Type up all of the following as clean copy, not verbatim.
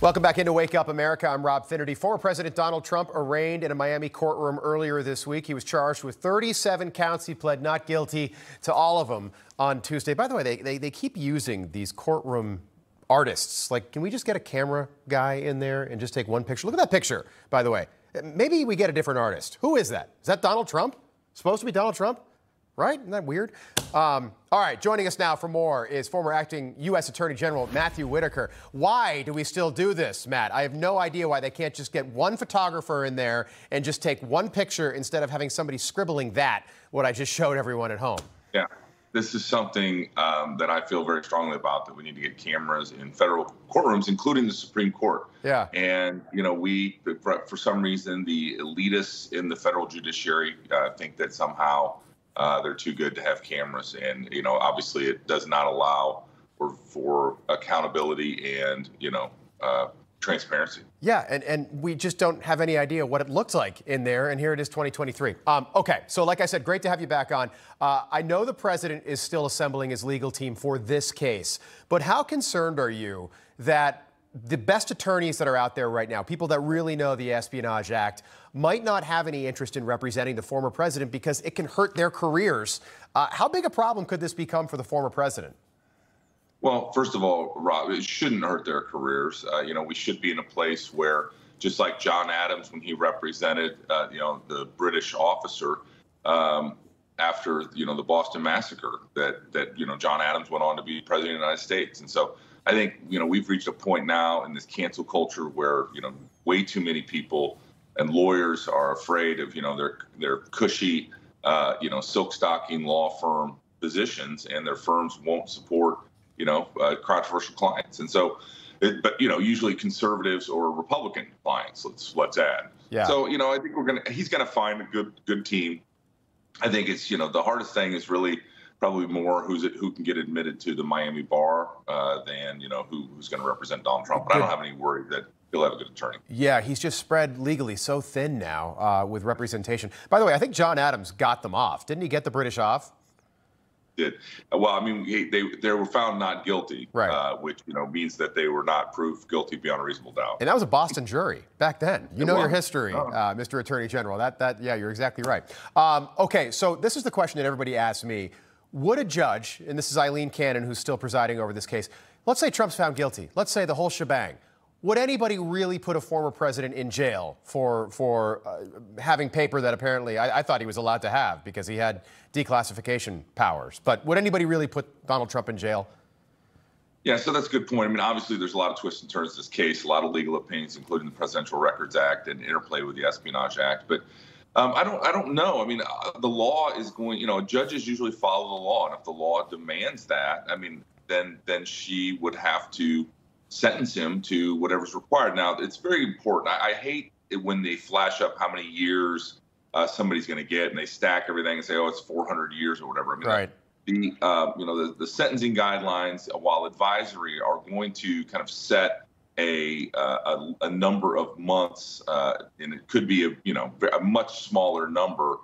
Welcome back into Wake Up America. I'm Rob Finnerty. Former President Donald Trump arraigned in a Miami courtroom earlier this week. He was charged with 37 counts. He pled not guilty to all of them on Tuesday. By the way, they keep using these courtroom artists. Like, can we just get a camera guy in there and just take one picture? Look at that picture, by the way. Maybe we get a different artist. Who is that? Is that Donald Trump? Supposed to be Donald Trump? Right? Isn't that weird? All right, joining us now for more is former acting U.S. Attorney General Matthew Whitaker. Why do we still do this, Matt? I have no idea why they can't just get one photographer in there and just take one picture instead of having somebody scribbling what I just showed everyone at home. Yeah, this is something that I feel very strongly about, that we need to get cameras in federal courtrooms, including the Supreme Court. Yeah. And, we, for some reason, the elitists in the federal judiciary think that somehow they're too good to have cameras. And, obviously it does not allow for accountability and, transparency. Yeah, and we just don't have any idea what it looks like in there, and here it is, 2023. Okay, so like I said, great to have you back on. I know the president is still assembling his legal team for this case, but how concerned are you that the best attorneys that are out there right now, people that really know the Espionage Act, might not have any interest in representing the former president because it can hurt their careers? How big a problem could this become for the former president? Well, first of all, Rob, it shouldn't hurt their careers. We should be in a place where, just like John Adams, when he represented, the British officer after, the Boston Massacre, that John Adams went on to be president of the United States. And so I think, we've reached a point now in this cancel culture where, way too many people and lawyers are afraid of, their cushy, silk stocking law firm positions, and their firms won't support controversial clients. And so, but usually conservatives or Republican clients, let's add. Yeah. So, I think he's going to find a good team. I think it's, the hardest thing is really probably more who can get admitted to the Miami bar than, who's going to represent Donald Trump. But I don't have any worry that he'll have a good attorney. Yeah, he's just spread legally so thin now with representation. By the way, I think John Adams got them off. Didn't he get the British off? Did. Well, I mean, they were found not guilty, right. Which means that they were not proved guilty beyond a reasonable doubt. And that was a Boston jury back then. You know your history, Mr. Attorney General. Yeah, you're exactly right. Okay, so this is the question that everybody asks me. Would a judge, and this is Eileen Cannon, who's still presiding over this case, let's say Trump's found guilty, let's say the whole shebang. Would anybody really put a former president in jail for having paper that apparently I thought he was allowed to have because he had declassification powers? But would anybody really put Donald Trump in jail? Yeah, so that's a good point. I mean, obviously, there's a lot of twists and turns to this case, a lot of legal opinions, including the Presidential Records Act and interplay with the Espionage Act. But I don't know. I mean, the law is going. Judges usually follow the law, and if the law demands that, I mean, then she would have to sentence him to whatever's required. Now, it's very important. I hate it when they flash up how many years somebody's going to get, and they stack everything and say, oh, it's 400 years or whatever. I mean, right. The sentencing guidelines, while advisory, are going to kind of set a number of months, and it could be a much smaller number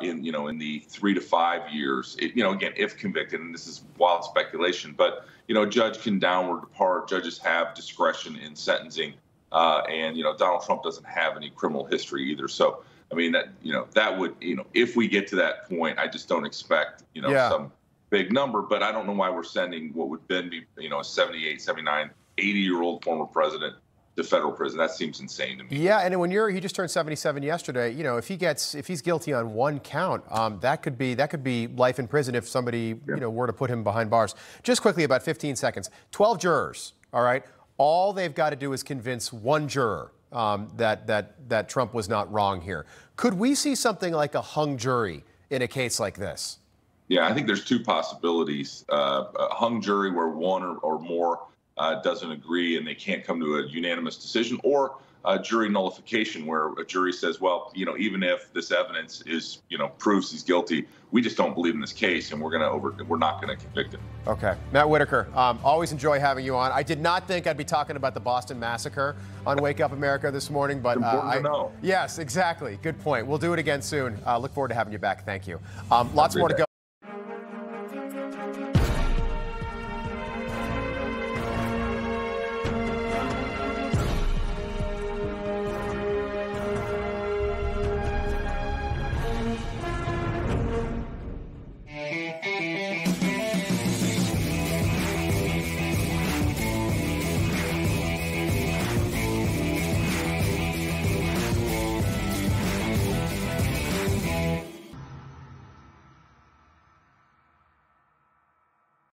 in the 3 to 5 years. Again, if convicted, and this is wild speculation, but a judge can downward depart. Judges have discretion in sentencing, and Donald Trump doesn't have any criminal history either. So I mean that would if we get to that point, I just don't expect some big number. But I don't know why we're sending what would then be a 78, 79, 80-year-old former president to federal prison. That seems insane to me. Yeah, and when he just turned 77 yesterday. If he's guilty on one count, that could be life in prison if somebody were to put him behind bars. Just quickly, about 15 seconds. 12 jurors. All right. All they've got to do is convince one juror that Trump was not wrong here. Could we see something like a hung jury in a case like this? Yeah, I think there's two possibilities. A hung jury where one or more doesn't agree and they can't come to a unanimous decision, or jury nullification where a jury says, well, even if this evidence is, proves he's guilty, we just don't believe in this case, and we're not going to convict him. Okay. Matt Whitaker, always enjoy having you on. I did not think I'd be talking about the Boston Massacre on Wake Up America this morning, but important to know. Yes, exactly. Good point. We'll do it again soon. Look forward to having you back. Thank you. Lots more to go.